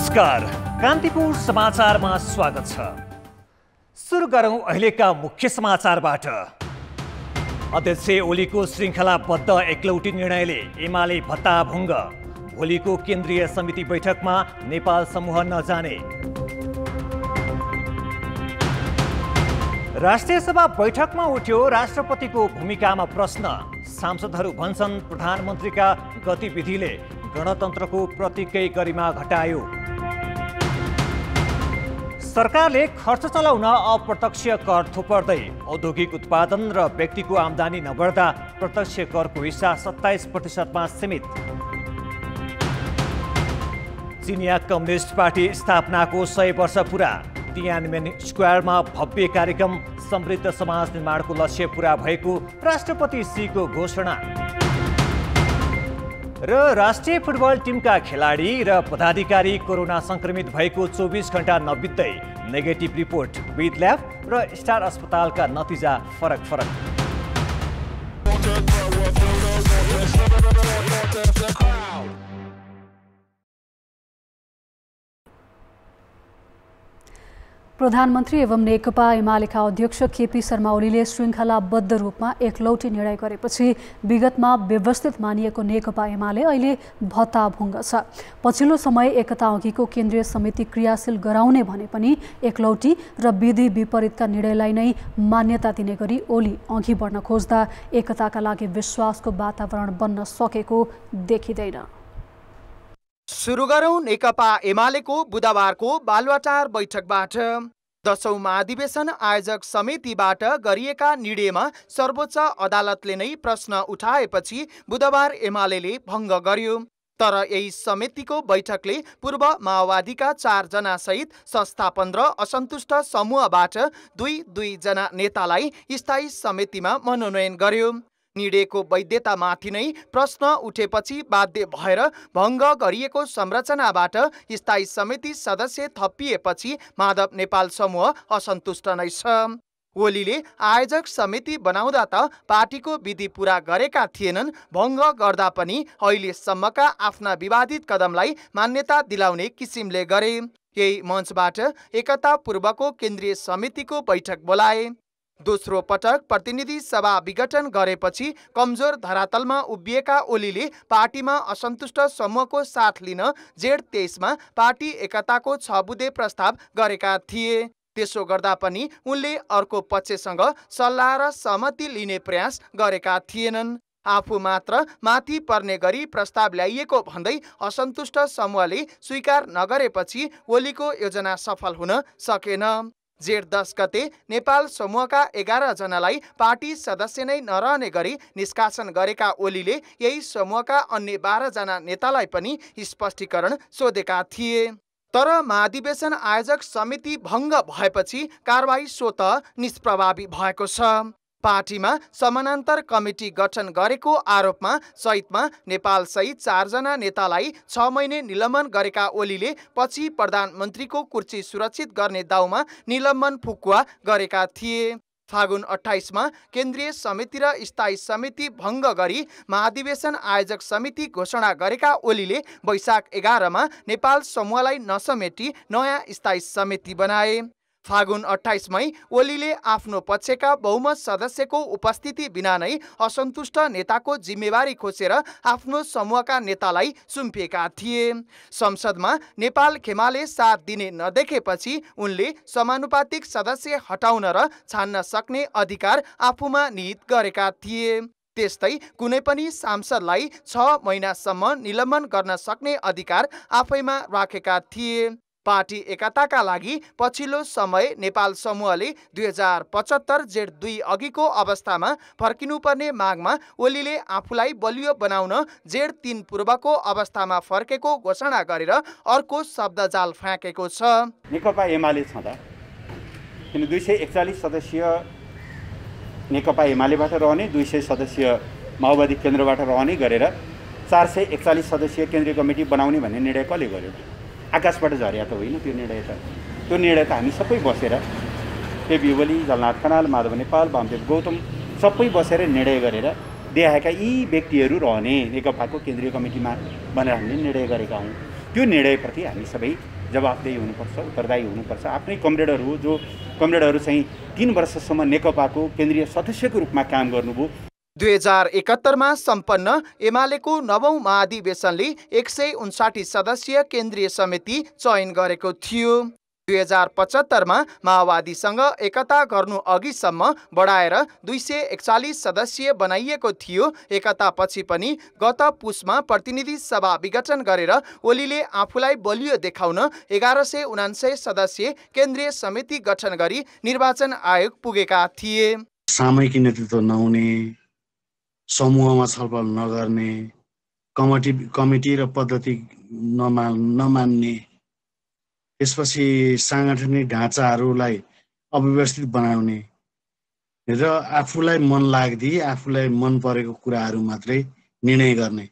नमस्कार, कान्तिपुर समाचारमा स्वागत छ। सुरु गरौं अहिलेका मुख्य समाचारबाट। अध्यक्ष ओलीको श्रृङ्खलाबद्ध एकलौटी निर्णयले एमाले भत्ताभुङ्ग। भोलिको केन्द्रीय समिति बैठकमा नेपाल समूह नजाने। राष्ट्रिय सभा बैठकमा उठ्यो राष्ट्रपतिको भूमिकामा प्रश्न। सांसदहरू भन्छन् प्रधानमन्त्रीका गतिविधिले गणतन्त्रको प्रतीकै गरिमा घटायो। सरकारले खर्च चलाउन अप्रत्यक्ष कर थुपर्दै औद्योगिक उत्पादन र व्यक्तिको आम्दानी नबढ्दा प्रत्यक्ष करको हिस्सा 27% सीमित। चिनिया कम्युनिस्ट पार्टी स्थापनाको 100 वर्ष पुरा। तियानमेन स्क्वायरमा भव्य कार्यक्रम। समृद्ध समाज निर्माणको लक्ष्य पूरा भएको राष्ट्रपति सीको घोषणा। र राष्ट्रिय फुटबल टिमका खेलाडी र पदाधिकारी कोरोना संक्रमित भएको 24 घण्टा नबित्दै नेगेटिभ रिपोर्ट। विथ ल्याब र स्टार अस्पतालका नतिजा फरक फरक। प्रधानमन्त्री एवं नेकपा एमालेका अध्यक्ष केपी शर्मा ओलीले श्रृङ्खलाबद्ध रूपमा एकलौटी निर्णय गरेपछि विगतमा व्यवस्थित मानिएको नेकपा एमाले अहिले भत्ताभुङ्ग छ। पछिल्लो समय एकता अघिको केन्द्रीय समिति क्रियाशील गराउने भने पनि एकलौटी र विधि विपरीतका निर्णयलाई नै मान्यता दिने गरी ओली अघि बढ्न खोज्दा एकताका लागि विश्वासको वातावरण बन्न सकेको देखिँदैन। सुरु गरौं नेकपा एमालेको बुधबारको बालुवाटार बैठकबाट। 10औं महाधिवेशन आयोजक समितिबाट गरिएका निर्णयमा सर्वोच्च अदालतले नै प्रश्न उठाएपछि बुधबार एमालेले भङ्ग गर्यो। तर यही समितिको बैठकले पूर्व माओवादीका 4 जना सहित संस्थापन र असन्तुष्ट समूहबाट 2 जना नेतालाई स्थायी समितिमा मनोनयन गर्यो। निर्णयको वैधतामाथि नै प्रश्न उठेपछि बाध्य भएर भङ्ग गरिएको संरचनाबाट स्थायी समिति सदस्य थपिएपछि माधव नेपाल समूह असन्तुष्ट नै छ। ओलीले आयोजक समिति बनाउँदा त पार्टीको विधि पूरा गरेका थिएनन्, भङ्ग गर्दा पनि अहिलेसम्मका आफ्ना विवादित कदमलाई मान्यता दिलाउने किसिमले गरे। यही मञ्चबाट एकता पूर्वको केन्द्रीय समितिको बैठक बोलाए। दोस्रो पटक प्रतिनिधि सभा विघटन गरेपछि कमजोर धरातलमा उभिएका ओलीले पार्टीमा असन्तुष्ट समूहको साथ लिन जेठ 23मा पार्टी एकताको 6 बुँदे प्रस्ताव गरेका थिए। त्यसो गर्दा पनि उनले अर्को पक्षसँग सल्लाह र सहमति लिने प्रयास गरेका थिएनन्। आफू मात्र माथि पर्ने गरी प्रस्ताव ल्याइएको भन्दै असन्तुष्ट समूहले स्वीकार नगरेपछि ओलीको योजना सफल हुन सकेन। जेठ 10 गते नेपाल समूहका 11 जनालाई पार्टी सदस्य नै नरहने गरी निष्कासन गरेका ओलीले यही समूहका अन्य 12 जना नेतालाई पनि स्पष्टीकरण सोधेका थिए। तर महाधिवेशन आयोजक समिति भङ्ग भएपछि कारबाही स्वतः निष्प्रभावी भएको छ। पार्टीमा समानान्तर कमिटी गठन गरेको आरोपमा सहितमा नेपाल सहित 4 जना नेतालाई 6 महिने निलम्बन गरेका ओलीले पछि प्रधानमन्त्रीको कुर्सी सुरक्षित गर्ने दाउमा निलम्बन फुकुवा गरेका थिए। फागुन 28मा केन्द्रीय समिति र स्थायी समिति भङ्ग गरी महाधिवेशन आयोजक समिति घोषणा गरेका ओलीले वैशाख 11मा नेपाल समूहलाई नसमेटी नयाँ स्थायी समिति बनाए। फागुन 28मै ओलीले आफ्नो पक्षका बहुमत सदस्यको उपस्थिति बिना नै असन्तुष्ट नेताको जिम्मेवारी खोसेर आफ्नो समूहका नेतालाई सुम्पिएका थिए। संसदमा नेपाल खेमाले साथ दिने नदेखेपछि उनले समानुपातिक सदस्य हटाउन र छान्न सक्ने अधिकार आफूमा निहित गरेका थिए। त्यस्तै कुनै पनि सांसदलाई 6 महिनासम्म निलम्बन गर्न सक्ने अधिकार आफैमा राखेका थिए। पार्टी एकताका लागि पछिल्लो समय नेपाल समूहले 2075 जेठ 2 अघिको अवस्थामा फर्किनुपर्ने मागमा ओलीले आफूलाई बलियो बनाउन जेठ 3 पूर्वको अवस्थामा फर्केको घोषणा गरेर अर्को शब्दजाल फ्याँकेको छ। नेकपा एमाले छँदा किन 241 सदस्य नेकपा एमालेबाट रहने, 200 सदस्य माओवादी केन्द्रबाट रहने गरेर 441 सदस्यीय केन्द्रीय कमिटी बनाउने भन्ने निर्णय कसले गर्यो? आकाशबाट झर्या त होइन त्यो निर्णय त हामी सबै बसेर केपी ओली, झलनाथ खनाल, माधव नेपाल, वामदेव गौतम सबै बसेर निर्णय गरेर देखाएका यी व्यक्तिहरू रहने नेकपाको केन्द्रीय कमिटीमा भनेर हामीले निर्णय गरेका हौँ। त्यो निर्णयप्रति हामी सबै जवाफदेही हुनुपर्छ, उत्तरदायी हुनुपर्छ। आफ्नै कमरेडहरू हो, जो कमरेडहरू चाहिँ 3 वर्षसम्म नेकपाको केन्द्रीय सदस्यको रूपमा काम गर्नुभयो। 2071मा सम्पन्न एमालेको 9औं महाधिवेशनले 159 सदस्यीय केन्द्रीय समिति चयन गरेको थियो। 2075मा माओवादीसँग एकता गर्नु अघिसम्म बढाएर 241 सदस्यीय बनाइएको थियो। एकतापछि पनि गत पुसमा प्रतिनिधि सभा विघटन गरेर ओलीले आफूलाई बलियो देखाउन 1179 सदस्यीय केन्द्रीय समिति गठन गरी निर्वाचन आयोग पुगेका थिए। सामूहिक नेतृत्व नहुने, समूहमा छलफल नगर्ने, कमिटी र पद्धति नमान्ने, त्यसपछि साङ्गठनिक ढाँचाहरूलाई अव्यवस्थित बनाउने र आफूलाई मन लाग्दी, आफूलाई मन परेको कुराहरू मात्रै निर्णय गर्ने,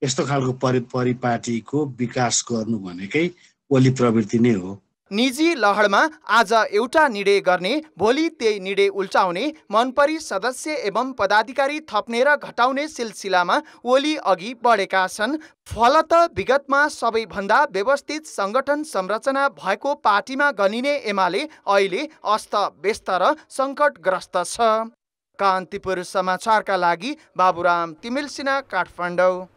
यस्तो खालको परिपाटीको विकास गर्नु भनेकै ओली प्रवृत्ति नै हो। निजी लहरमा आज एउटा निर्णय गर्ने, भोलि त्यही निर्णय उल्टाउने, मनपरी सदस्य एवं पदाधिकारी थप्ने र घटाउने सिलसिलामा ओली अघि बढेका छन्। फलत विगतमा सबैभन्दा व्यवस्थित संगठन संरचना भएको पार्टीमा गनिने एमाले अहिले अस्त-व्यस्त र सङ्कटग्रस्त छ। कान्तिपुर समाचारका लागि बाबुराम तिमिल सिन्हा, काठमाडौँ।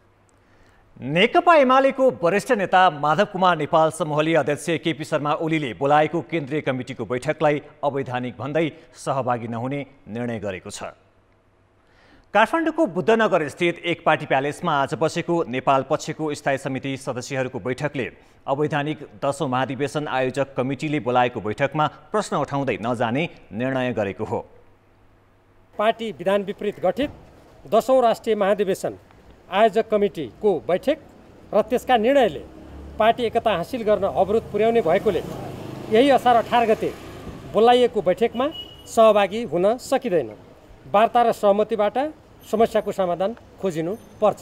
नेकपा एमालेको वरिष्ठ नेता माधव कुमार नेपाल समूहले अध्यक्ष केपी शर्मा ओलीले बोलाएको केन्द्रीय कमिटीको बैठकलाई अवैधानिक भन्दै सहभागी नहुने निर्णय गरेको छ। काठमाडौँको बुद्धनगर स्थित एक पार्टी प्यालेसमा आज बसेको नेपाल पक्षको स्थायी समिति सदस्यहरूको बैठकले अवैधानिक 10औं महाधिवेशन आयोजक कमिटीले बोलाएको बैठकमा प्रश्न उठाउँदै नजाने निर्णय गरेको हो। पार्टी विधान विपरीत गठित 10औं राष्ट्रिय महाधिवेशन आयोजक कमिटीको बैठक र त्यसका निर्णयले पार्टी एकता हासिल गर्न अवरोध पुर्याउने भएकोले यही असार 18 गते बोलाइएको बैठकमा सहभागी हुन सकिँदैन। वार्ता र सहमतिबाट समस्याको समाधान खोजिनु पर्छ।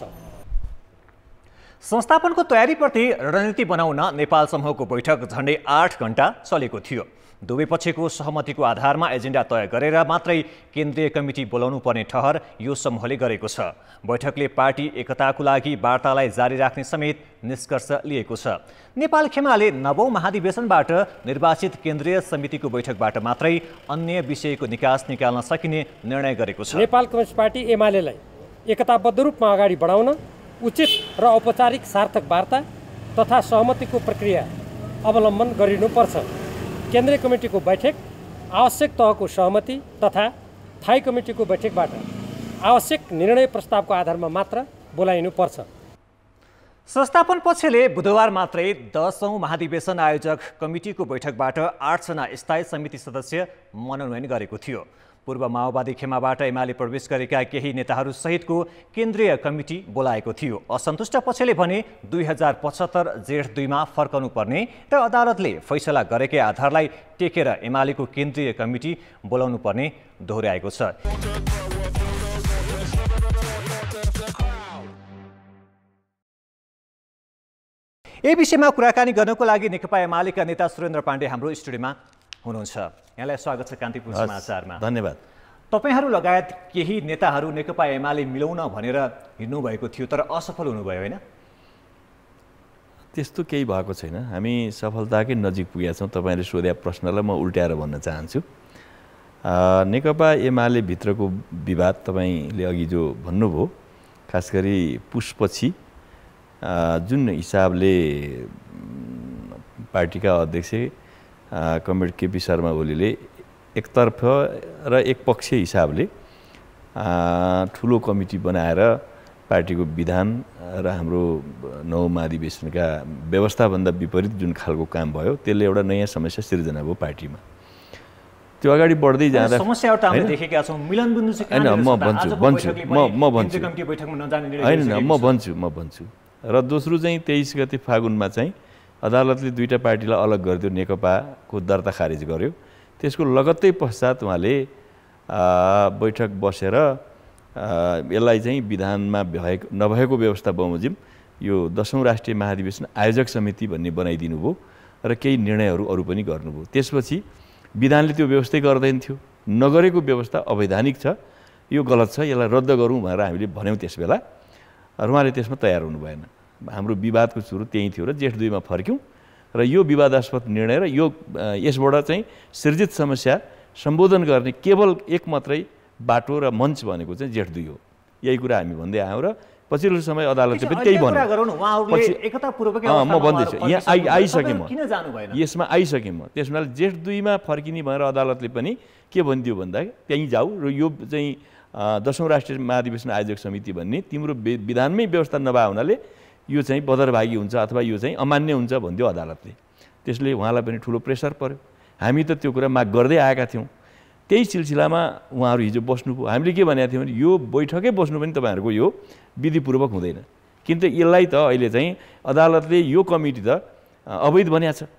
संस्थापनको तयारीप्रति रणनीति बनाउन नेपाल समूहको बैठक झन्डै 8 घण्टा चलेको थियो। दुवै पक्षको सहमतिको आधारमा एजेन्डा तय गरेर मात्रै केन्द्रीय कमिटी बोलाउनु पर्ने ठहर यो समूहले गरेको छ। बैठकले पार्टी एकताको लागि वार्तालाई जारी राख्ने समेत निष्कर्ष लिएको छ। नेपाल खेमाले 9औं महाधिवेशनबाट निर्वाचित केन्द्रीय समितिको बैठकबाट मात्रै अन्य विषयको निकास निकाल्न सकिने निर्णय गरेको छ। नेपाल कम्युनिस्ट पार्टी एमालेलाई एकताबद्ध रूपमा अगाडि बढाउन उचित र औपचारिक सार्थक वार्ता तथा सहमतिको प्रक्रिया अवलम्बन गरिनुपर्छ। केन्द्रीय कमिटीको बैठक आवश्यक तहको सहमति तथा स्थायी कमिटीको बैठकबाट आवश्यक निर्णय प्रस्तावको आधारमा मात्र बोलाइनुपर्छ। संस्थापन पक्षले बुधबार मात्रै 10औं महाधिवेशन आयोजक कमिटीको बैठकबाट 8 जना स्थायी समिति सदस्य मनोनयन गरेको थियो। पूर्व माओवादी खेमाबाट एमाले प्रवेश गरेका केही नेताहरू सहितको केन्द्रीय कमिटी बोलाएको थियो। असन्तुष्ट पक्षले भने 2075 जेठ 2 मा फर्कनु पर्ने र अदालतले फैसला गरेकै आधारलाई टेकेर एमालेको केन्द्रीय कमिटी बोलाउनु पर्ने दोहोर्याएको छ। यही विषयमा कुराकानी गर्नको लागि नेकपा एमालेका नेता सुरेन्द्र पाण्डे हाम्रो स्टुडियोमा हुनुहुन्छ। यहाँलाई स्वागत छ कान्तिपुर समाचारमा। धन्यवाद। तपाईहरू लगायत केही नेताहरू नेकपा एमाले मिलाउन भनेर हिँड्नु भएको थियो, तर असफल हुनुभयो होइन? त्यस्तो केही भएको छैन। हामी सफलताकै नजिक पुगेका छौँ। तपाईँले सोधेका प्रश्नलाई म उल्ट्याएर भन्न चाहन्छु। नेकपा एमाले भित्रको विवाद तपाईँले अघि जो भन्नुभयो, खास गरी पुसपछि जुन हिसाबले पार्टीका अध्यक्ष कमरेड केपी शर्मा ओलीले एकतर्फ र एकपक्षीय हिसाबले ठुलो कमिटी बनाएर पार्टीको विधान र हाम्रो 9औं महाधिवेशनका व्यवस्थाभन्दा विपरीत जुन खालको काम भयो, त्यसले एउटा नयाँ समस्या सिर्जना भयो पार्टीमा। त्यो अगाडि बढ्दै जाँदा समस्याहरू त हामीले देखेका छौँ। मिलन बिन्दु चाहिँ हैन, म भन्छु र दोस्रो चाहिँ 23 गते फागुनमा चाहिँ अदालतले दुईटा पार्टीलाई अलग गरिदियो, नेकपाको दर्ता खारिज गर्यो। त्यसको लगत्तै पश्चात उहाँले बैठक बसेर यसलाई चाहिँ विधानमा नभएको व्यवस्था बमोजिम यो 10औं राष्ट्रिय महाधिवेशन आयोजक समिति भन्ने बनाइदिनु भयो र केही निर्णयहरू अरू पनि गर्नुभयो। त्यसपछि विधानले त्यो व्यवस्थै गर्दैन थियो, नगरेको व्यवस्था अवैधानिक छ, यो गलत छ, यसलाई रद्द गरौँ भनेर हामीले भन्यौँ त्यसबेला। र उहाँले त्यसमा तयार हुनु भएन। हाम्रो विवादको सुरु त्यही थियो र जेठ 2 मा फर्क्यौँ र र यो विवादास्पद निर्णय र यो यसबाट चाहिँ सृजित समस्या सम्बोधन गर्ने केवल एक मात्रै बाटो र मञ्च भनेको चाहिँ जेठ 2 हो। यही कुरा हामी भन्दै आयौँ र पछिल्लो समय अदालतले पनि त्यही भन्यो। म भन्दैछु यहाँ आइसकेँ म, यसमा आइसकेँ म। त्यस हुनाले जेठ 2 मा फर्किने भनेर अदालतले पनि के भनिदियो भन्दा त्यहीँ जाऊ र यो चाहिँ 10औं राष्ट्रिय महाधिवेशन आयोजक समिति भन्ने तिम्रो विधानमै व्यवस्था नभए हुनाले यो चाहिँ बदरभागी हुन्छ अथवा यो चाहिँ अमान्य हुन्छ भनिदियो अदालतले। त्यसले उहाँलाई पनि ठुलो प्रेसर पर्यो। हामी त त्यो कुरा माग गर्दै आएका थियौँ। त्यही सिलसिलामा उहाँहरू हिजो बस्नुभयो। हामीले के भनेका थियौँ भने यो बैठकै बस्नु पनि तपाईँहरूको यो विधिपूर्वक हुँदैन, किन त यसलाई त अहिले चाहिँ अदालतले यो कमिटी त अवैध बनाएको छ,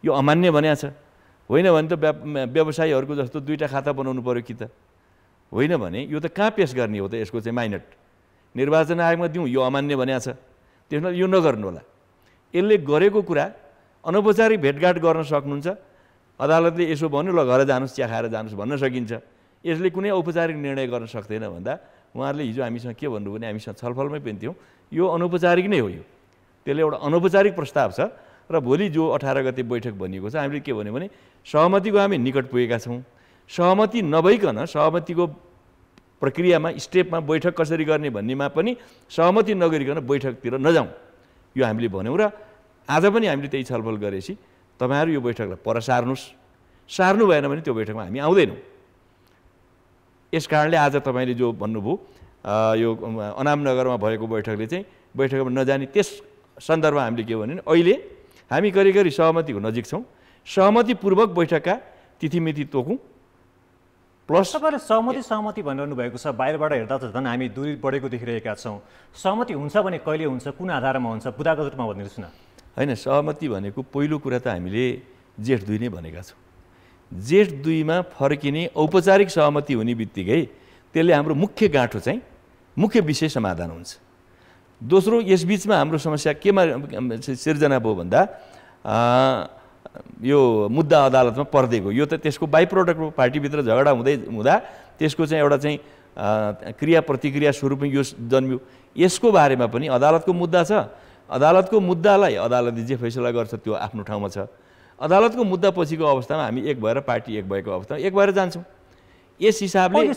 यो अमान्य बनाएको छ। होइन भने त व्यवसायीहरूको जस्तो 2टा खाता बनाउनु पर्यो कि त, होइन भने यो त कहाँ पेस गर्ने हो त? यसको चाहिँ माइनट निर्वाचन आयोगमा दिउँ, यो अमान्य बनाएको छ, त्यसमा यो नगर्नु होला। यसले गरेको कुरा अनौपचारिक भेटघाट गर्न सक्नुहुन्छ। अदालतले यसो भन्यो ल घर जानुहोस्, चिया खाएर जानुहोस् भन्न सकिन्छ। यसले कुनै औपचारिक निर्णय गर्न सक्दैन भन्दा उहाँहरूले हिजो हामीसँग के भन्नुभयो भने हामीसँग छलफलमै पनि थियौँ, यो अनौपचारिक नै हो। यो त्यसले एउटा अनौपचारिक प्रस्ताव छ र भोलि जो 18 गते बैठक भनिएको छ हामीले के भन्यो भने सहमतिको हामी निकट पुगेका छौँ। सहमति नभइकन सहमतिको प्रक्रियामा स्टेपमा बैठक कसरी गर्ने भन्नेमा पनि सहमति नगरिकन बैठकतिर नजाउँ, यो हामीले भन्यौँ। र आज पनि हामीले त्यही छलफल गरेपछि तपाईँहरू यो बैठकलाई पर सार्नुहोस्, सार्नु भएन भने त्यो बैठकमा हामी आउँदैनौँ। यस कारणले आज तपाईँले जो भन्नुभयो यो अनामनगरमा भएको बैठकले चाहिँ बैठकमा नजाने, त्यस सन्दर्भमा हामीले के भन्यो भने अहिले हामी करिब सहमतिको नजिक छौँ। सहमतिपूर्वक बैठकका तिथिमिति तोकौँ। प्लस तपाईँले सहमति भनिरहनु भएको छ, बाहिरबाट हेर्दा त झन् हामी दूरी बढेको देखिरहेका छौँ। सहमति हुन्छ भने कहिले हुन्छ, कुन आधारमा हुन्छ, बुदागत रूपमा भनिदिनुहोस् न। होइन, सहमति भनेको पहिलो कुरा त हामीले जेठ 2 नै भनेका छौँ। जेठ 2 मा फर्किने औपचारिक सहमति हुने बित्तिकै त्यसले हाम्रो मुख्य गाँठो चाहिँ मुख्य विषय समाधान हुन्छ। दोस्रो, यसबिचमा हाम्रो समस्या केमा सिर्जना भयो भन्दा यो मुद्दा अदालतमा पर्दै गयो। यो त त्यसको बाई प्रोडक्ट हो। पार्टीभित्र झगडा हुँदा त्यसको चाहिँ एउटा चाहिँ क्रिया प्रतिक्रिया स्वरूपमा यो जन्मियो। यसको बारेमा पनि अदालतको मुद्दा छ। अदालतको मुद्दालाई अदालतले जे फैसला गर्छ त्यो आफ्नो ठाउँमा छ। अदालतको मुद्दा पछिको अवस्थामा हामी एक भएर पार्टी एक भएको अवस्थामा एक भएर जान्छौँ। यस हिसाबले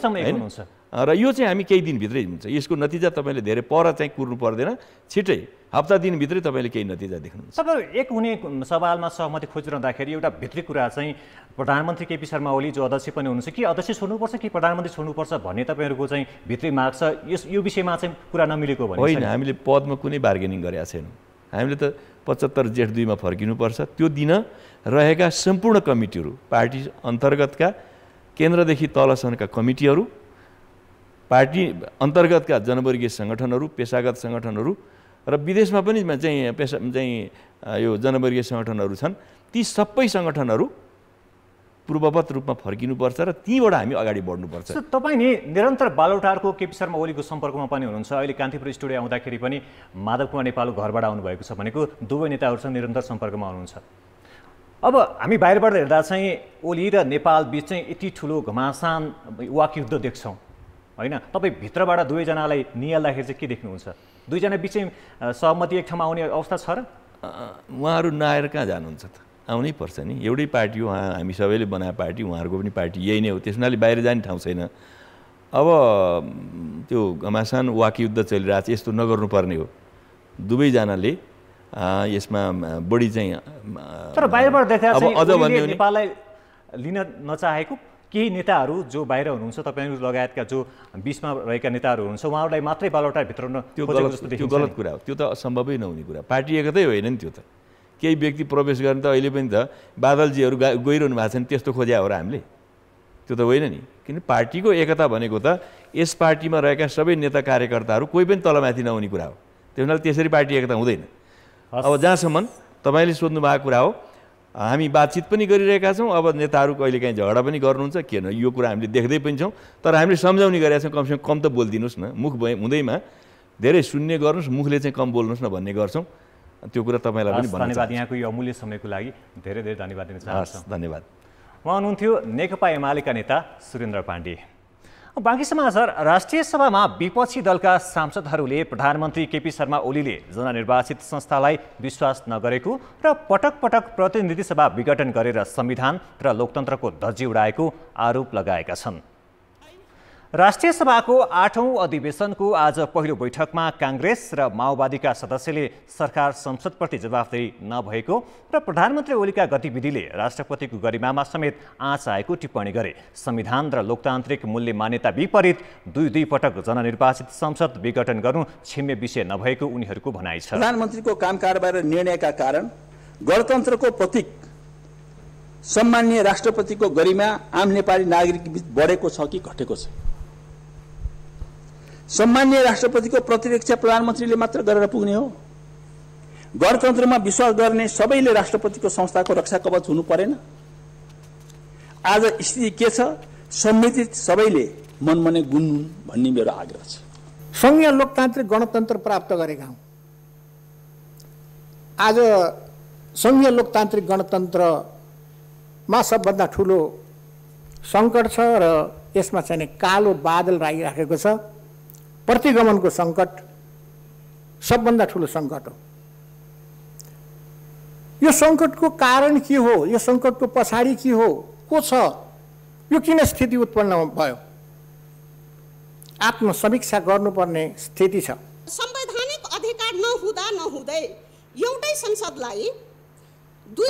र यो चाहिँ हामी केही दिनभित्रै हुन्छ। यसको नतिजा तपाईँले धेरै पर चाहिँ कुर्नु पर्दैन, छिटै हप्ता दिनभित्रै तपाईँले केही नतिजा देख्नुहुन्छ। तपाईँहरू एक हुने सवालमा सहमति खोजिरहँदाखेरि एउटा भित्री कुरा चाहिँ प्रधानमन्त्री केपी शर्मा ओली जो अध्यक्ष पनि हुनुहुन्छ कि अध्यक्ष छोड्नुपर्छ कि प्रधानमन्त्री छोड्नुपर्छ भन्ने तपाईँहरूको चाहिँ भित्री माग छ। यो विषयमा चाहिँ कुरा नमिलेको भने होइन, हामीले पदमा कुनै बार्गेनिङ गरेका छैनौँ। हामीले त 75 जेठ 2 मा फर्किनुपर्छ। त्यो दिन रहेका सम्पूर्ण कमिटीहरू, पार्टी अन्तर्गतका केन्द्रदेखि तलसम्मका कमिटीहरू, पार्टी अन्तर्गतका जनवर्गीय सङ्गठनहरू, पेसागत सङ्गठनहरू र विदेशमा पनि यो जनवर्गीय सङ्गठनहरू छन्, ती सबै सङ्गठनहरू पूर्ववत रूपमा फर्किनुपर्छ र तीबाट हामी अगाडि बढ्नुपर्छ। तपाईँ नि निरन्तर बालुटारको केपी शर्मा ओलीको सम्पर्कमा पनि हुनुहुन्छ। अहिले कान्तिपुर स्टुडियो आउँदाखेरि पनि माधव कुमार नेपाल घरबाट आउनुभएको छ भनेको दुवै नेताहरूसँग निरन्तर सम्पर्कमा हुनुहुन्छ। अब हामी बाहिरबाट हेर्दा चाहिँ ओली र नेपाल बिच चाहिँ यति ठुलो घमासान वाकयुद्ध देख्छौँ, होइन? तपाईँ भित्रबाट दुवैजनालाई निहाल्दाखेरि चाहिँ के देख्नुहुन्छ? दुईजना बिच चाहिँ सहमति एक ठाउँमा आउने अवस्था छ र? उहाँहरू नआएर कहाँ जानुहुन्छ त? आउनै पर्छ नि। एउटै पार्टी हो, हामी सबैले बनाएको पार्टी, उहाँहरूको पनि पार्टी यही नै हो। त्यस हुनाले बाहिर जाने ठाउँ छैन। अब त्यो घमासान वाकयुद्ध चलिरहेको छ, यस्तो नगर्नुपर्ने हो। दुवैजनाले यसमा बढी चाहिँ तर बाहिरबाट देख्दा चाहिँ नेपाललाई लिन नचाहेको केही नेताहरू जो बाहिर हुनुहुन्छ, तपाईँहरू लगायतका जो बिचमा रहेका नेताहरू हुनुहुन्छ, उहाँहरूलाई मात्रै बालुवाटार भित्राउन त्यो गलत कुरा हो। त्यो त असम्भवै नहुने कुरा। पार्टी एकतै होइन नि। त्यो त केही व्यक्ति प्रवेश गर्ने त अहिले पनि त बादलजीहरू गइरहनु भएको छ नि, त्यस्तो खोज्या हो र हामीले? त्यो त होइन नि। किन पार्टीको एकता भनेको त यस पार्टीमा रहेका सबै नेता कार्यकर्ताहरू कोही पनि तलमाथि नहुने कुरा हो। त्यस हुनाले त्यसरी पार्टी एकता हुँदैन। अब जहाँसम्म तपाईँले सोध्नु भएको कुरा हो, हामी बातचित पनि गरिरहेका छौँ। अब नेताहरू कहिले काहीँ झगडा पनि गर्नुहुन्छ, किन यो कुरा हामीले देख्दै पनि छौँ। तर हामीले सम्झाउने गरेका छौँ, कमसेकम कम त बोलिदिनुहोस् न। मुख हुँदैमा धेरै सुन्ने गर्नुहोस्, मुखले चाहिँ कम बोल्नुहोस् न भन्ने गर्छौँ। त्यो कुरा तपाईँलाई पनि भन्नु। धन्यवाद यहाँको यो अमूल्य समयको लागि, धेरै धेरै धन्यवाद दिन चाहन्छु। धन्यवाद। उहाँ हुनुहुन्थ्यो नेकपा एमालेका नेता सुरेन्द्र पाण्डे। बाँकी समाचार। राष्ट्रिय सभामा विपक्षी दलका सांसदहरूले प्रधानमन्त्री केपी शर्मा ओलीले जननिर्वाचित संस्थालाई विश्वास नगरेको र पटक पटक प्रतिनिधि सभा विघटन गरेर संविधान र लोकतन्त्रको धज्जी उडाएको आरोप लगाएका छन्। राष्ट्रिय सभाको 8औं अधिवेशनको आज पहिलो बैठकमा कांग्रेस र माओवादीका सदस्यले सरकार संसदप्रति जवाफदेही नभएको र प्रधानमन्त्री ओलीका गतिविधिले राष्ट्रपतिको गरिमामा समेत आँच आएको टिप्पणी गरे। संविधान र लोकतान्त्रिक मूल्य मान्यता विपरीत दुई पटक जननिर्वाचित संसद विघटन गर्नु छिम्मे विषय नभएको उनीहरूको भनाइ छ। प्रधानमन्त्रीको काम कारबाही र निर्णयका कारण गणतन्त्रको प्रतीक सम्माननीय राष्ट्रपतिको गरिमा आम नेपाली नागरिक बीच बढेको छ कि घटेको छ? सम्माननीय राष्ट्रपतिको प्रतिरक्षा प्रधानमन्त्रीले मात्र गरेर पुग्ने हो? गणतन्त्रमा विश्वास गर्ने सबैले राष्ट्रपतिको संस्थाको रक्षा कवच हुनु परेन? आज स्थिति के छ? सम्मिलित सबैले मनमने गुन्नु भन्ने मेरो आग्रह छ। संघीय लोकतान्त्रिक गणतन्त्र प्राप्त गरेका हौं। आज संघीय लोकतान्त्रिक गणतन्त्रमा सबभन्दा ठूलो संकट छ र यसमा चाहिँ कालो बादल राखिराखेको छ। प्रतिगमनको संकट सबभन्दा ठूलो संकट हो। यो संकटको कारण के हो? यो संकटको पछाडि के हो? को छ? यो किन स्थिति उत्पन्न भयो? आत्मसमीक्षा गर्नुपर्ने स्थिति छ। संवैधानिक अधिकार नहुँदै एउटै संसदलाई दुई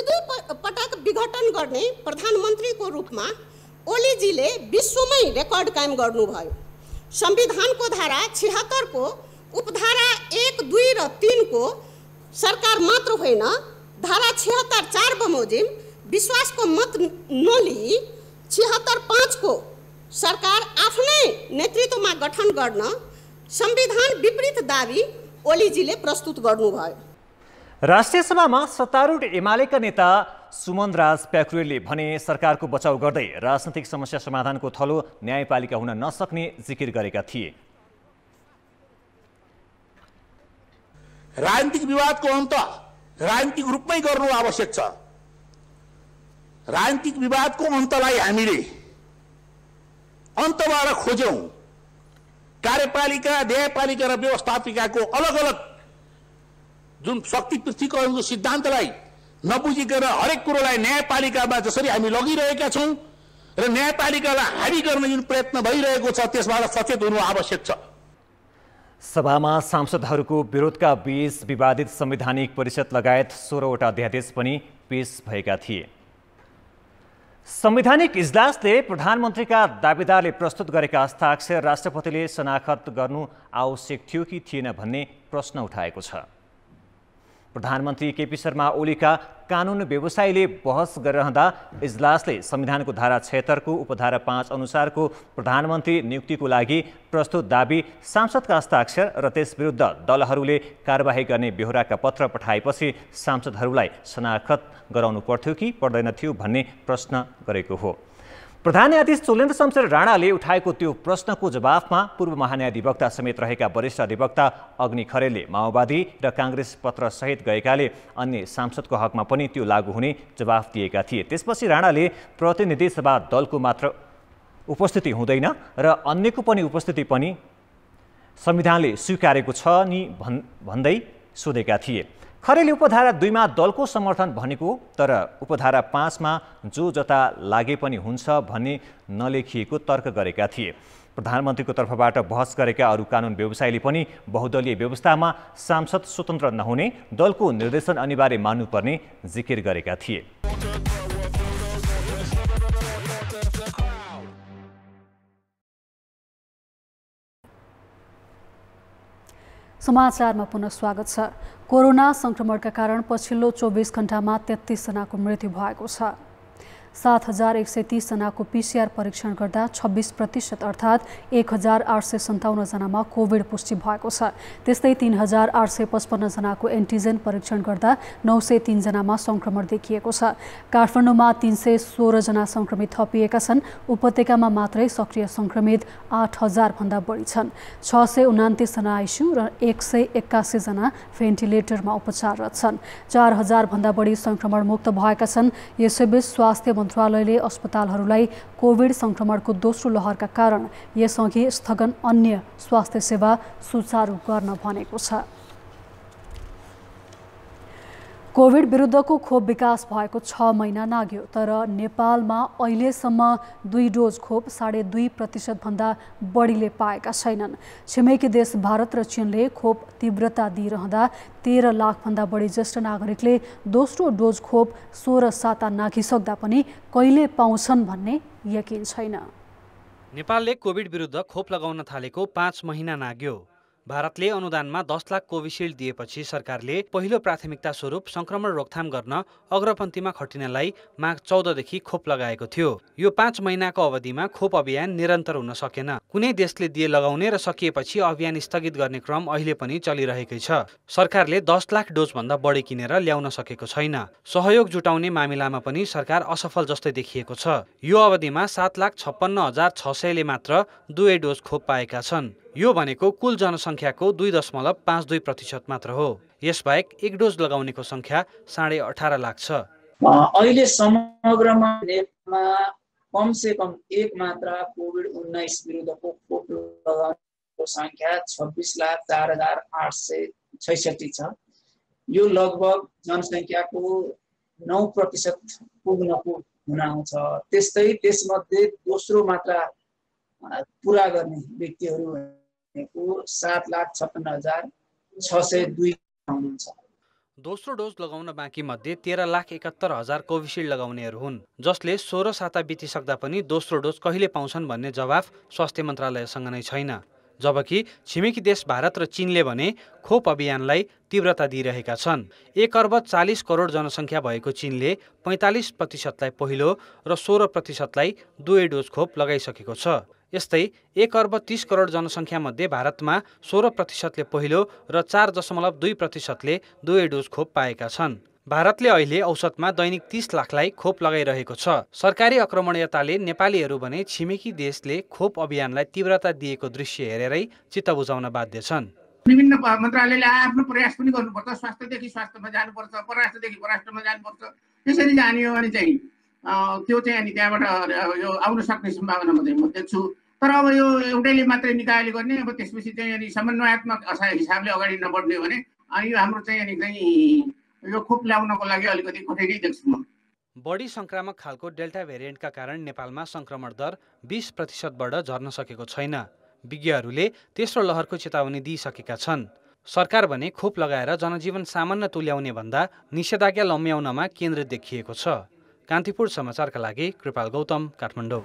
पटक विघटन गर्ने प्रधानमन्त्रीको रूपमा ओलीजीले विश्वमै रेकर्ड कायम गर्नुभयो। संविधानको धारा 76 को उपधारा 1, 2 र 3 को सरकार मात्र होइन, धारा 76 4 बमोजिम विश्वासको मत नलिई 76 5 को सरकार आफ्नै नेतृत्वमा गठन गर्न संविधान विपरीत दाबी ओलीजीले प्रस्तुत गर्नुभयो। राष्ट्रिय सभामा सत्तारूढ एमालेका नेता सुमनराज प्याकुरेलले भने सरकारको बचाउ गर्दै राजनैतिक समस्या समाधानको थलो न्यायपालिका हुन नसक्ने जिकिर गरेका थिए। राजनीतिक विवादको अन्त राजनीतिक रूपमै गर्नु आवश्यक छ। राजनीतिक विवादको अन्तलाई हामीले अन्तबाट खोज्यौं। कार्यपालिका, न्यायपालिका र व्यवस्थापिकाको अलग अलग जुन शक्ति पृथ्वीकरणको सिद्धान्तलाई नबुझिकन हरेक कुरोलाई न्यायपालिकामा जसरी हामी लगिरहेका छौं र न्यायपालिकालाई हावी गर्ने जुन प्रयत्न भइरहेको छ त्यसबाट सचेत हुनु आवश्यक छ। सभामा सांसदहरूको विरोधका बीच विवादित संवैधानिक परिषद लगायत 16 वटा अध्यादेश पनि पेश भएका थिए। संवैधानिक इजलासले प्रधानमन्त्रीका दावेदारले प्रस्तुत गरेका हस्ताक्षर राष्ट्रपतिले शनाखत गर्नु आवश्यक थियो कि थिएन भन्ने प्रश्न उठाएको छ। प्रधानमन्त्री केपी शर्मा ओलीका कानुन व्यवसायीले बहस गरिरहँदा इजलासले संविधानको धारा 76 को उपधारा 5 अनुसारको प्रधानमन्त्री नियुक्तिको लागि प्रस्तुत दाबी सांसदका हस्ताक्षर र त्यसविरुद्ध दलहरूले कारबाही गर्ने बेहोराका पत्र पठाएपछि सांसदहरूलाई शनाखत गराउनु पर्थ्यो कि पर्दैन थियो भन्ने प्रश्न गरेको हो। प्रधान न्यायाधीश चोलेन्द्र शमशेर राणाले उठाएको त्यो प्रश्नको जवाफमा पूर्व महान्यायाधिवक्ता समेत रहेका वरिष्ठ अधिवक्ता अग्नि खरेलले माओवादी र कांग्रेस पत्र सहित गएकाले अन्य सांसदको हकमा पनि त्यो लागू हुने जवाफ दिएका थिए। त्यसपछि राणाले प्रतिनिधि सभा दलको मात्र उपस्थिति हुँदैन र अन्यको पनि उपस्थिति पनि संविधानले स्वीकारेको छ नि भन्दै सोधेका थिए। खरेलले उपधारा 2 मा दलको समर्थन भनेको तर उपधारा 5 मा जो जता लागे पनि हुन्छ भन्ने नलेखिएको तर्क गरेका थिए। प्रधानमन्त्रीको तर्फबाट बहस गरेका अरू कानुन व्यवसायीले पनि बहुदलीय व्यवस्थामा सांसद स्वतन्त्र नहुने, दलको निर्देशन अनिवार्य मान्नुपर्ने जिकिर गरेका थिए। समाचारमा पुनः स्वागत छ। कोरोना संक्रमणका कारण पछिल्लो 24 घण्टामा 33 जनाको मृत्यु भएको छ। 7130 जनाको पीसीआर परीक्षण गर्दा 26% अर्थात् 1857 जनामा कोभिड पुष्टि भएको छ। त्यस्तै 3855 जनाको एन्टिजेन परीक्षण गर्दा 903 जनामा संक्रमण देखिएको छ। काठमाडौँमा 316 जना संक्रमित थपिएका छन्। उपत्यकामा मात्रै सक्रिय संक्रमित 8000 भन्दा बढी छन्। 629 जना आइसियु र 181 जना भेन्टिलेटरमा उपचाररत छन्। 4000 भन्दा बढी संक्रमण मुक्त भएका छन्। यसैबीच स्वास्थ्य मन्त्रालयले अस्पतालहरूलाई कोभिड संक्रमणको दोस्रो लहरका कारण यसअघि स्थगन अन्य स्वास्थ्य सेवा सुचारू गर्न भनेको छ। कोभिड विरुद्धको खोप विकास भएको 6 महिना नाग्यो, तर नेपालमा अहिलेसम्म 2 डोज खोप 2.5% भन्दा बढीले पाएका छैनन्। छिमेकी देश भारत र चीनले खोप तीव्रता दिइरहँदा 13 लाख भन्दा बढी ज्येष्ठ नागरिकले दोस्रो डोज खोप 16 साता नाघिसक्दा पनि कहिले पाउँछन् भन्ने यकिन छैन। नेपालले कोभिड विरुद्ध खोप लगाउन थालेको 5 महिना नाग्यो। भारतले अनुदानमा 10 लाख कोभिसिल्ड दिएपछि सरकारले पहिलो प्राथमिकता स्वरूप संक्रमण रोकथाम गर्न अग्रपन्थीमा खटिनलाई माघ 14 देखि खोप लगाएको थियो। यो 5 महिनाको अवधिमा खोप अभियान निरन्तर हुन सकेन। कुनै देशले दिए लगाउने र सकिएपछि अभियान स्थगित गर्ने क्रम अहिले पनि चलिरहेकै छ। सरकारले 10 लाख डोज भन्दा बढी किनेर ल्याउन सकेको छैन। सहयोग जुटाउने मामिलामा पनि सरकार असफल जस्तै देखिएको छ। यो अवधिमा 7,56,600 ले मात्र 2 डोज खोप पाएका छन्। यो भनेको कुल जनसङ्ख्याको 2.52% मात्र हो। यसबाहेक 1 डोज लगाउनेको सङ्ख्या 18.5 लाख छ। अहिले समग्रमा नेपालमा कमसे कम 1 मात्रा कोभिड-19 विरुद्धको खोप लगाउनेको सङ्ख्या 26,04,866 छ। यो लगभग जनसङ्ख्याको 9% पुग्नको हुन आउँछ। त्यस्तै त्यसमध्ये दोस्रो मात्रा पुरा गर्ने व्यक्तिहरू 7,56,602 हुनुहुन्छ। दोस्रो डोज लगाउन बाँकी मध्ये 13,71,000 कोभिसिल्ड लगाउनेहरू हुन्, जसले 16 साता बितिसक्दा पनि दोस्रो डोज कहिले पाउँछन् भन्ने जवाफ स्वास्थ्य मन्त्रालयसँग नै छैन। जबकि छिमेकी देश भारत र चीनले भने खोप अभियानलाई तीव्रता दिइरहेका छन्। 1 अर्ब 40 करोड जनसङ्ख्या भएको चीनले 45% लाई पहिलो र 16% लाई 2 डोज खोप लगाइसकेको छ। यस्तै 1 अर्ब 30 करोड जनसङ्ख्या मध्ये भारतमा 16% ले पहिलो र 4.2% ले 2 डोज खोप पाएका छन्। भारतले अहिले औसतमा दैनिक 30 लाखलाई खोप लगाइरहेको छ। सरकारी आक्रमणीयताले नेपालीहरू भने छिमेकी देशले खोप अभियानलाई तीव्रता दिएको दृश्य हेरेरै चित्त बुझाउन बाध्य छन्। विभिन्न मन्त्रालयले आफ्नो प्रयास पनि गर्नुपर्छ। स्वास्थ्यदेखि स्वास्थ्यमा जानुपर्छ, परराष्ट्रदेखि परराष्ट्रमा जानुपर्छ। त्यसरी जाने हो भने चाहिँ त्यो चाहिँ अनि त्यहाँबाट यो आउन सक्ने सम्भावना चाहिँ म देख्छु। तर अब यो एउटैले मात्रै निकायले गर्ने, अब त्यसपछि चाहिँ अनि समन्वयात्मक हिसाबले अगाडि नबढ्ने भने यो हाम्रो चाहिँ अनि यो खोप ल्याउनको लागि अलिकति कठिनै देख्छु म। बढी संक्रामक खालको डेल्टा भेरिएन्टका कारण नेपालमा संक्रमण दर 20%बाट झर्न सकेको छैन। विज्ञहरूले तेस्रो लहरको चेतावनी दिइसकेका छन्। सरकार भने खोप लगाएर जनजीवन सामान्य तुल्याउने भन्दा निषेधाज्ञा लम्ब्याउनमा केन्द्रित देखिएको छ। कान्तिपुर समाचारका लागि कृपाल गौतम, काठमाडौँ।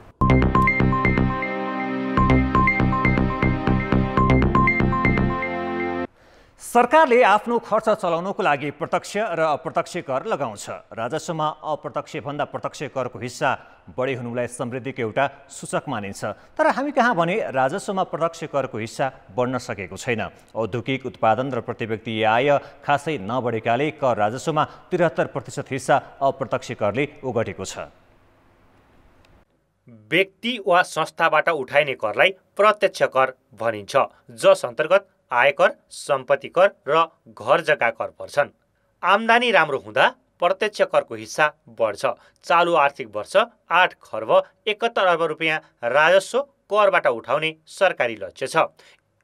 सरकारले आफ्नो खर्च चलाउनको लागि प्रत्यक्ष र अप्रत्यक्ष कर लगाउँछ। राजस्वमा अप्रत्यक्ष भन्दा प्रत्यक्ष करको हिस्सा बढी हुनुलाई समृद्धिको एउटा सूचक मानिन्छ। तर हामी कहाँ भने राजस्वमा प्रत्यक्ष करको हिस्सा बढ्न सकेको छैन। औद्योगिक उत्पादन र प्रतिव्यक्ति आय खासै नबढेकाले कर राजस्वमा 73% हिस्सा अप्रत्यक्ष करले ओगटेको छ। व्यक्ति वा संस्थाबाट उठाइने करलाई प्रत्यक्ष कर भनिन्छ, जस अन्तर्गत आयकर, सम्पत्ति कर र घर जग्गा कर पर्छन्। आम्दानी राम्रो हुँदा प्रत्यक्ष करको हिस्सा बढ्छ। चालु आर्थिक वर्ष 8 खर्ब 71 अर्ब रुपियाँ राजस्व करबाट उठाउने सरकारी लक्ष्य छ।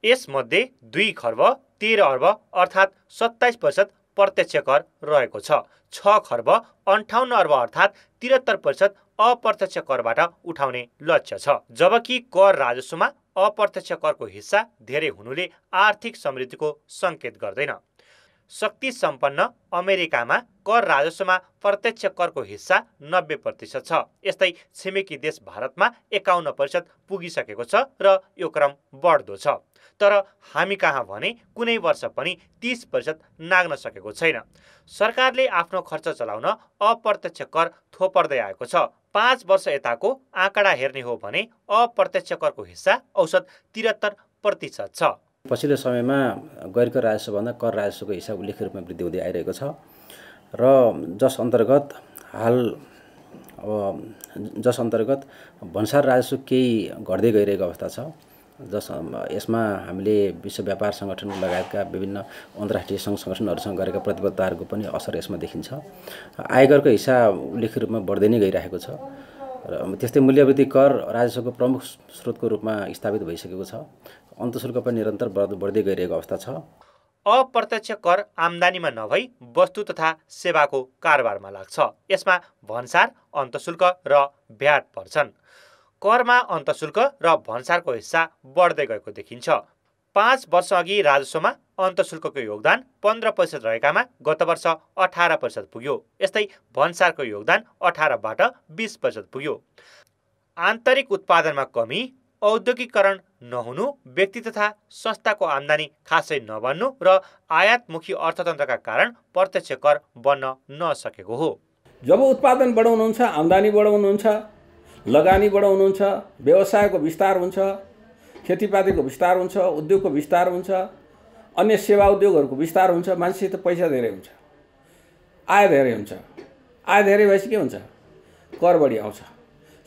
यसमध्ये 2 खर्ब 13 अर्ब अर्थात् 27% प्रत्यक्ष कर रहेको छ। 6 खर्ब 58 अर्ब अर्थात् 73% अप्रत्यक्ष करबाट उठाउने लक्ष्य छ। जबकि कर राजस्वमा अप्रत्यक्ष करको हिस्सा धेरै हुनुले आर्थिक समृद्धिको सङ्केत गर्दैन। शक्ति सम्पन्न अमेरिकामा कर राजस्वमा प्रत्यक्ष करको हिस्सा 90% छ। यस्तै छिमेकी देश भारतमा 51% पुगिसकेको छ र यो क्रम बढ्दो छ। तर हामी कहाँ भने कुनै वर्ष पनि 30% नाग्न सकेको छैन। सरकारले आफ्नो खर्च चलाउन अप्रत्यक्ष कर थोपर्दै आएको छ। 5 वर्ष यताको आँकडा हेर्ने हो भने अप्रत्यक्ष करको हिस्सा औसत 73% छ। पछिल्लो समयमा गैर कर राजस्वभन्दा कर राजस्वको हिसाब उल्लेख्य रूपमा वृद्धि हुँदै आइरहेको छ र जस अन्तर्गत भन्सार राजस्व केही घट्दै गइरहेको अवस्था छ। यसमा हामीले विश्व व्यापार सङ्गठन लगायतका विभिन्न अन्तर्राष्ट्रिय सङ्घ सङ्गठनहरूसँग गरेका प्रतिबद्धताहरूको पनि असर यसमा देखिन्छ। आयकरको हिस्सा उल्लेख्य रूपमा बढ्दै नै गइरहेको छ र त्यस्तै मूल्यवृद्धि कर राजस्वको प्रमुख स्रोतको रूपमा स्थापित भइसकेको छ। अन्तःशुल्क पनि निरन्तर बढ्दै गइरहेको अवस्था छ। अप्रत्यक्ष कर आम्दानीमा नभई वस्तु तथा सेवाको कारोबारमा लाग्छ। यसमा भन्सार, अन्तःशुल्क र भ्याट पर्छन्। करमा अन्तःशुल्क र भन्सारको हिस्सा बढ्दै गएको देखिन्छ। 5 वर्ष अघि राजस्वमा अन्तःशुल्कको योगदान 15% रहेकामा गत वर्ष 18% पुग्यो। यस्तै भन्सारको योगदान 18बाट 20% पुग्यो। आन्तरिक उत्पादनमा कमी, औद्योगिकरण नहुनु, व्यक्ति तथा संस्थाको आम्दानी खासै नबन्नु र आयातमुखी अर्थतन्त्रका कारण प्रत्यक्ष कर बन्न नसकेको हो। जब उत्पादन बढाउनुहुन्छ, आम्दानी बढाउनुहुन्छ, लगानी बढाउनुहुन्छ, व्यवसायको विस्तार हुन्छ, खेतीपातीको विस्तार हुन्छ, उद्योगको विस्तार हुन्छ, अन्य सेवा उद्योगहरूको विस्तार हुन्छ, मान्छेसित पैसा धेरै हुन्छ, आय धेरै हुन्छ। आय धेरै भएपछि के हुन्छ? कर बढी आउँछ।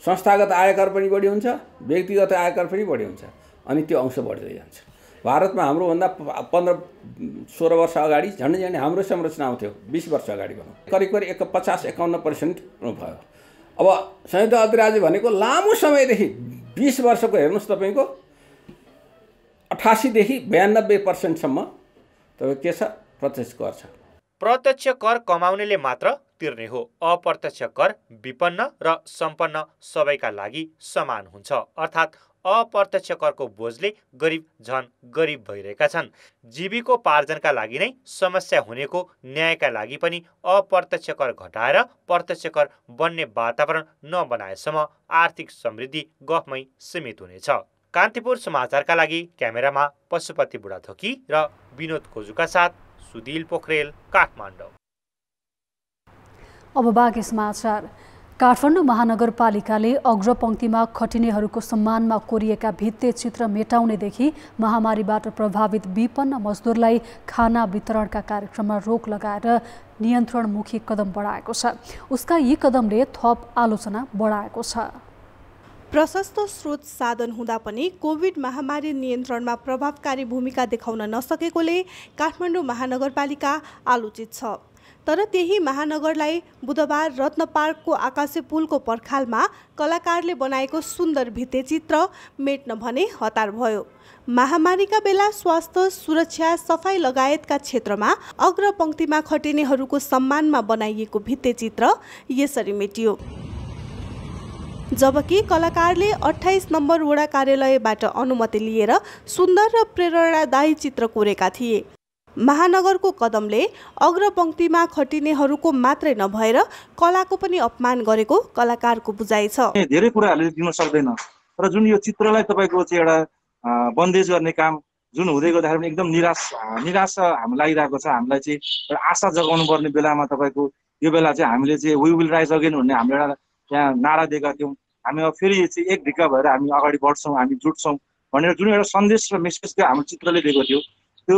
संस्थागत आयकर पनि बढी हुन्छ, व्यक्तिगत आयकर पनि बढी हुन्छ, अनि त्यो अंश बढ्दै जान्छ। भारतमा हाम्रोभन्दा 15-16 वर्ष अगाडि झन्डै हाम्रो संरचना आउँथ्यो 20 वर्ष अगाडि भनौँ, करिब 50-51% भयो। अब संयुक्त अरब राज्य भनेको लामो समयदेखि 20 वर्षको हेर्नुहोस् तपाईँको 88 देखि 92% तपाईँको के छ? प्रत्यक्ष कर छ। प्रत्यक्ष कर कमाउनेले मात्र तिर्ने हो। अप्रत्यक्ष कर विपन्न र सम्पन्न सबैका लागि समान हुन्छ। अर्थात् अप्रत्यक्ष करको बोझले गरिब झन गरिब भइरहेका छन्। जीविकोपार्जनका लागि नै समस्या हुनेको न्यायका लागि पनि अप्रत्यक्ष कर घटाएर प्रत्यक्ष कर बन्ने वातावरण नबनाएसम्म आर्थिक समृद्धि गफमै सीमित हुनेछ। कान्तिपुर समाचारका लागि क्यामेरामा पशुपति बुढाथोकी र विनोद कोजुका साथ सुदिल पोखरेल, काठमाडौँ। अब बाँकी समाचार। काठमाडौँ महानगरपालिकाले अग्रपङ्क्तिमा खटिनेहरूको सम्मानमा कोरिएका भित्ते चित्र मेटाउनेदेखि महामारीबाट प्रभावित विपन्न मजदुरलाई खाना वितरणका कार्यक्रममा रोक लगाएर नियन्त्रणमुखी कदम बढाएको छ। उसका यी कदमले थप आलोचना बढाएको छ। प्रशस्त स्रोत साधन हुँदा पनि कोभिड महामारी नियन्त्रणमा प्रभावकारी भूमिका देखाउन नसकेकोले काठमाडौँ महानगरपालिका आलोचित छ। तर त्यही महानगरलाई बुधबार रत्न पार्कको आकाशे पुलको पर्खालमा कलाकारले बनाएको सुन्दर भित्तेचित्र मेट्न भने हतार भयो। महामारीका बेला स्वास्थ्य, सुरक्षा, सफाई लगायतका क्षेत्रमा अग्रपङ्क्तिमा खटिनेहरूको सम्मानमा बनाइएको भित्तेचित्र यसरी मेटियो। जबकि कलाकारले 28 नम्बर वडा कार्यालयबाट अनुमति लिएर सुन्दर र प्रेरणादायी चित्र कोरेका थिए। महानगरको कदमले अग्रपङ्क्तिमा खटिनेहरूको मात्रै नभएर कलाको पनि अपमान गरेको कलाकारको बुझाइ छ। धेरै कुराहरूले दिन सक्दैन, तर जुन यो चित्रलाई तपाईँको चाहिँ एउटा बन्देज गर्ने काम जुन हुँदै गर्दाखेरि एकदम निराश हामीलाई लागिरहेको छ। हामीलाई चाहिँ एउटा आशा जगाउनु पर्ने बेलामा तपाईँको यो बेला चाहिँ हामीले चाहिँ वी विल राइज अगेन भन्ने हामीले एउटा त्यहाँ नारा दिएका थियौँ। हामी अब फेरि चाहिँ एक ढिक्का भएर हामी अगाडि बढ्छौँ, हामी जुट्छौँ भनेर जुन एउटा सन्देश र मेसेज त्यो हाम्रो चित्रले दिएको थियो, त्यो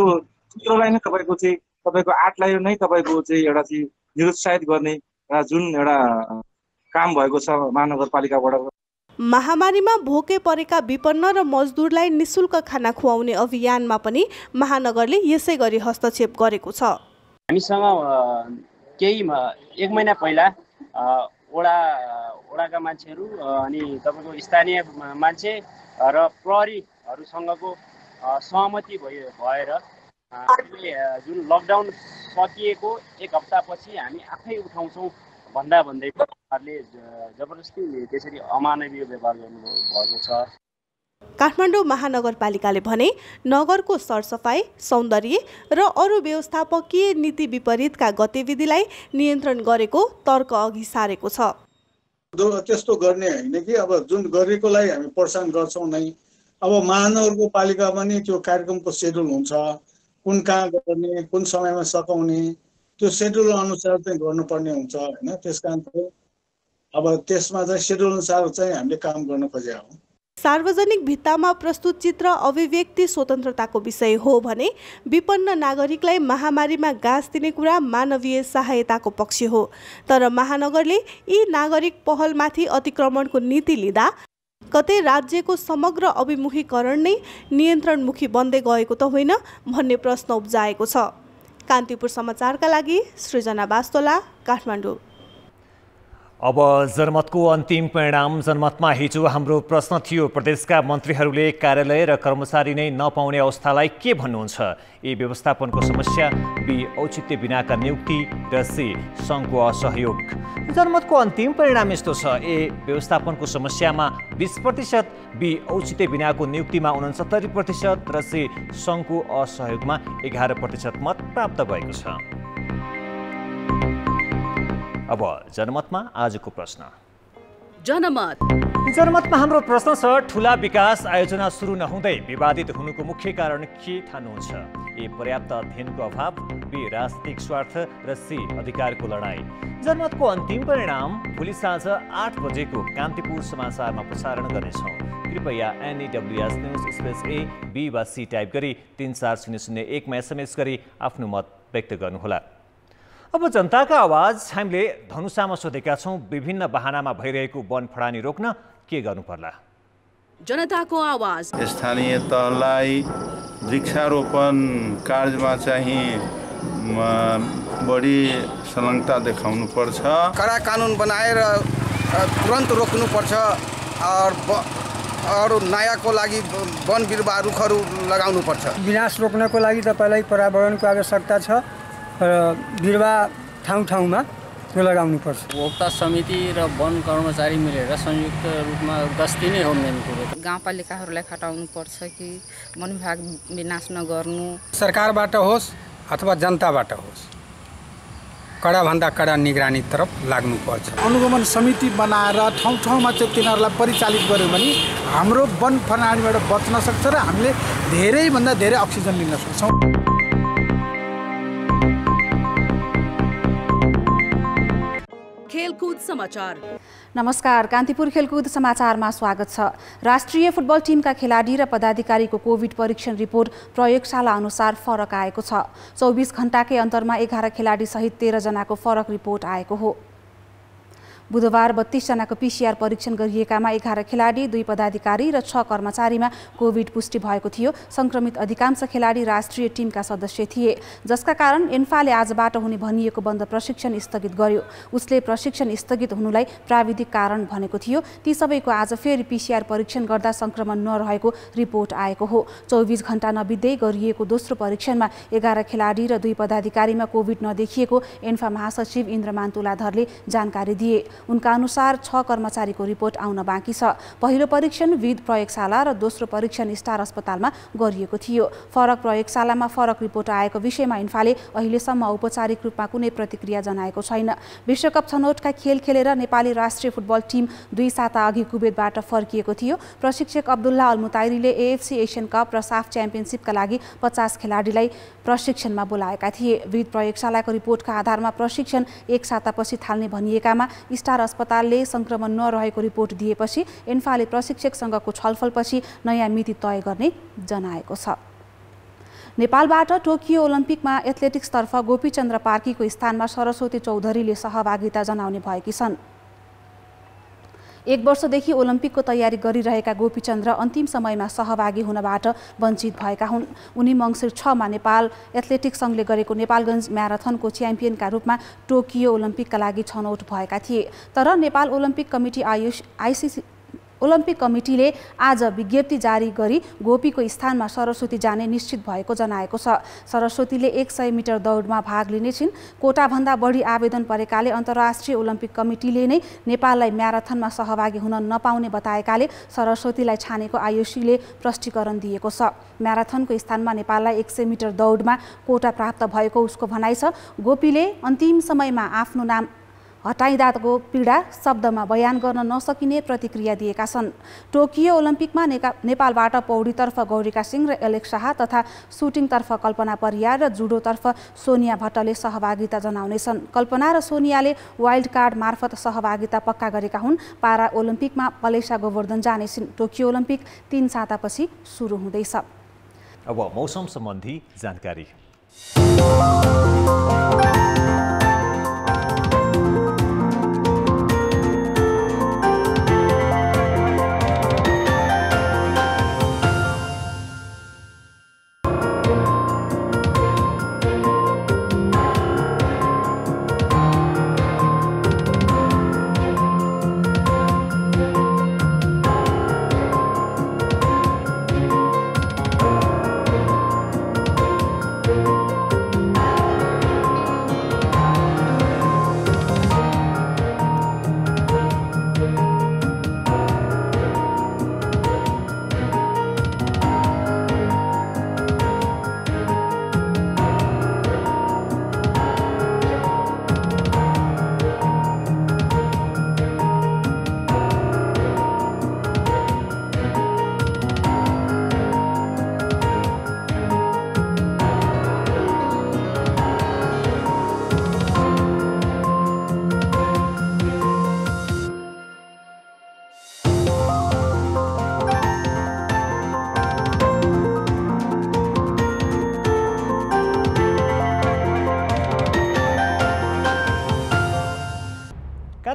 चित्रलाई नै तपाईँको चाहिँ तपाईँको आर्टलाई नै तपाईँको चाहिँ एउटा चाहिँ निरुत्साहित गर्ने एउटा जुन एउटा काम भएको छ महानगरपालिकाबाट। महामारीमा भोके परेका विपन्न र मजदुरलाई निशुल्क खाना खुवाउने अभियानमा पनि महानगरले यसै गरी हस्तक्षेप गरेको छ। हामीसँग केही 1 महिना पहिला वडाका मान्छेहरू अनि तपाईँको स्थानीय मान्छे र प्रहरीहरूसँगको सहमति भएर जुन लकडाउन सकिएको 1 हप्तापछि हामी आफै उठाउँछौँ भन्दै उहाँहरूले जबरजस्ती त्यसरी अमानवीय व्यवहार गर्नुभएको छ। काठमाडौँ महानगरपालिकाले भने नगरको सरसफाई, सौन्दर्य र अरू व्यवस्थापकीय नीति विपरीतका गतिविधिलाई नियन्त्रण गरेको तर्क अघि सारेको छ। त्यस्तो गर्ने होइन कि अब जुन गरेकोलाई हामी प्रोत्साहन गर्छौँ नै। अब महानगरको पालिका पनि त्यो कार्यक्रमको सेड्युल हुन्छ, कुन कहाँ गर्ने, कुन समयमा सकाउने, त्यो सेड्युल अनुसार चाहिँ गर्नुपर्ने हुन्छ होइन। त्यस कारण अब त्यसमा चाहिँ सेड्युल अनुसार चाहिँ हामीले काम गर्न खोजेका हौँ। सार्वजनिक भित्तामा प्रस्तुत चित्र अभिव्यक्ति स्वतन्त्रताको विषय हो भने विपन्न नागरिकलाई महामारीमा गाँस दिने कुरा मानवीय सहायताको पक्ष हो। तर महानगरले यी नागरिक पहलमाथि अतिक्रमणको नीति लिँदा कतै राज्यको समग्र अभिमुखीकरण नै नियन्त्रणमुखी बन्दै गएको त होइन भन्ने प्रश्न उब्जाएको छ। कान्तिपुर समाचारका लागि सृजना बास्तोला, काठमाडौँ। अब जनमतको अन्तिम परिणाम। जनमतमा हिजो हाम्रो प्रश्न थियो, प्रदेशका मन्त्रीहरूले कार्यालय र कर्मचारी नै नपाउने अवस्थालाई के भन्नुहुन्छ? ए व्यवस्थापनको समस्या, बी औचित्य बिनाका नियुक्ति र सी सङ्घको असहयोग। जनमतको अन्तिम परिणाम यस्तो छ, ए व्यवस्थापनको समस्यामा 20%, बी औचित्य बिनाको नियुक्तिमा 69% र सी सङ्घको असहयोगमा 11% मत प्राप्त भएको छ। अब जनमतमा आजको प्रश्न। जनमतमा हाम्रो प्रश्न छ, ठुला विकास आयोजना सुरु नहुँदै विवादित हुनुको मुख्य कारण के ठान्नुहुन्छ? ए पर्याप्त अध्ययनको अभाव, बी राजनीतिक स्वार्थ र सी अधिकारको लडाईँ। जनमतको अन्तिम परिणाम भोलि साँझ 8 बजेको कान्तिपुर समाचारमा प्रसारण गर्नेछौँ। कृपया NEWS news space A, B वा C टाइप गरी 34001मा SMS गरी आफ्नो मत व्यक्त गर्नुहोला। अब जनताका आवाज हामीले धनुषामा सोधेका छौँ, विभिन्न बहानामा भइरहेको वन फडानी रोक्न के गर्नु पर्ला? जनताको आवाज। स्थानीय तहलाई वृक्षारोपण कार्यमा चाहिँ बढी संलग्नता देखाउनु पर्छ। कडा कानुन बनाएर तुरन्त रोक्नुपर्छ और नयाँको लागि वन बिरुवा रुखहरू लगाउनु पर्छ। विनाश रोक्नको लागि तपाईलाई पर्यावरणको आवश्यकता छ र बिरुवा ठाउँ-ठाउँमा त्यो लगाउनुपर्छ। उपभोक्ता समिति र वन कर्मचारी मिलेर संयुक्त रूपमा गस्ती नै हो मेन कुरो। गाउँपालिकाहरूलाई खटाउनु पर्छ कि वन विभाग विनाश नगर्नु। सरकारबाट होस् अथवा जनताबाट होस्, कडाभन्दा कडा निगरानी तरफ लाग्नुपर्छ। अनुगमन समिति बनाएर ठाउँ-ठाउँमा चाहिँ तिनीहरूलाई परिचालित गर्यो भने हाम्रो वन प्रणालीबाट बच्न सक्छ र हामीले धेरैभन्दा धेरै अक्सिजन लिन सक्छौँ। खेलकुद समाचार। नमस्कार, कान्तिपुर खेलकुद समाचारमा स्वागत छ। राष्ट्रिय फुटबल टिमका खेलाडी र पदाधिकारीको कोभिड परीक्षण रिपोर्ट प्रयोगशाला अनुसार फरक आएको छ। 24 घण्टाकै अन्तरमा 11 खेलाडी सहित 13 जनाको फरक रिपोर्ट आएको हो। बुधबार 32 जनाको PCR परीक्षण गरिएकामा 11 खेलाडी, 2 पदाधिकारी र 6 कर्मचारीमा कोभिड पुष्टि भएको थियो। संक्रमित अधिकांश खेलाडी राष्ट्रिय टिमका सदस्य थिए, जसका कारण एन्फाले आजबाट हुने भनिएको बन्द प्रशिक्षण स्थगित गर्यो। उसले प्रशिक्षण स्थगित हुनुलाई प्राविधिक कारण भनेको थियो। ती सबैको आज फेरि PCR परीक्षण गर्दा संक्रमण नरहेको रिपोर्ट आएको हो। 24 घण्टा नबित्दै गरिएको दोस्रो परीक्षणमा 11 खेलाडी र 2 पदाधिकारीमा कोभिड नदेखिएको एन्फा महासचिव इन्द्रमान तुलाधरले जानकारी दिए। उनका अनुसार 6 कर्मचारीको रिपोर्ट आउन बाँकी छ। पहिलो परीक्षण विध प्रयोगशाला र दोस्रो परीक्षण स्टार अस्पतालमा गरिएको थियो। फरक प्रयोगशालामा फरक रिपोर्ट आएको विषयमा इन्फाले अहिलेसम्म औपचारिक रूपमा कुनै प्रतिक्रिया जनाएको छैन। विश्वकप छनौटका खेल खेलेर नेपाली राष्ट्रिय फुटबल टिम 2 साता अघि कुवेतबाट फर्किएको थियो। प्रशिक्षक अब्दुल्ला अल-मुताइरीले AFC एसियन कप र साफ च्याम्पियनसिपका लागि 50 खेलाडीलाई प्रशिक्षणमा बोलाएका थिए। विध प्रयोगशालाको रिपोर्टका आधारमा प्रशिक्षण 1 सातापछि थाल्ने भनिएकामा स्टार अस्पतालले संक्रमण नरहेको रिपोर्ट दिएपछि एन्फाले प्रशिक्षकसँगको छलफलपछि नयाँ मिति तय गर्ने जनाएको छ। नेपालबाट टोकियो ओलम्पिकमा एथलेटिक्सतर्फ गोपीचन्द्र पार्कीको स्थानमा सरस्वती चौधरीले सहभागिता जनाउने भएकी छन्। 1 वर्षदेखि ओलम्पिकको तयारी गरिरहेका गोपीचन्द्र अन्तिम समयमा सहभागी हुनबाट वञ्चित भएका हुन्। उनी मङ्सिर 6 मा नेपाल एथलेटिक्स सङ्घले गरेको नेपालगञ्ज म्याराथनको च्याम्पियनका रूपमा टोकियो ओलम्पिकका लागि छनौट भएका थिए। तर Nepal Olympic committee ICC Olympic कमिटीले आज विज्ञप्ति जारी गरी गोपीको स्थानमा सरस्वती जाने निश्चित भएको जनाएको छ। सरस्वतीले 100 मिटर दौडमा भाग लिनेछिन्। कोटाभन्दा बढी आवेदन परेकाले अन्तर्राष्ट्रिय ओलम्पिक कमिटीले नै नेपाललाई म्याराथनमा सहभागी हुन नपाउने बताएकाले सरस्वतीलाई छानेको IOC-ले प्रष्टीकरण दिएको छ। म्याराथनको स्थानमा नेपाललाई 100 मिटर दौडमा कोटा प्राप्त भएको उसको भनाइ छ। गोपीले अन्तिम समयमा आफ्नो नाम हटाइदाको पीडा शब्दमा बयान गर्न नसकिने प्रतिक्रिया दिएका छन्। टोकियो ओलम्पिकमा नेपालबाट पौडीतर्फ गौरिका सिंह र एलेक्स शाह तथा सुटिङतर्फ कल्पना परियार र जुडोतर्फ सोनिया भट्टले सहभागिता जनाउनेछन्। कल्पना र सोनियाले वाइल्ड कार्ड मार्फत सहभागिता पक्का गरेका हुन्। पारा ओलम्पिकमा पलेसा गोवर्धन जानेछिन्। टोकियो ओलम्पिक 3 सातापछि सुरु हुँदैछ। अब मौसम सम्बन्धी जानकारी।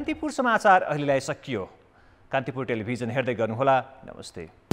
कान्तिपुर समाचार अहिलेलाई सकियो। कान्तिपुर टेलिभिजन हेर्दै गर्नुहोला। नमस्ते।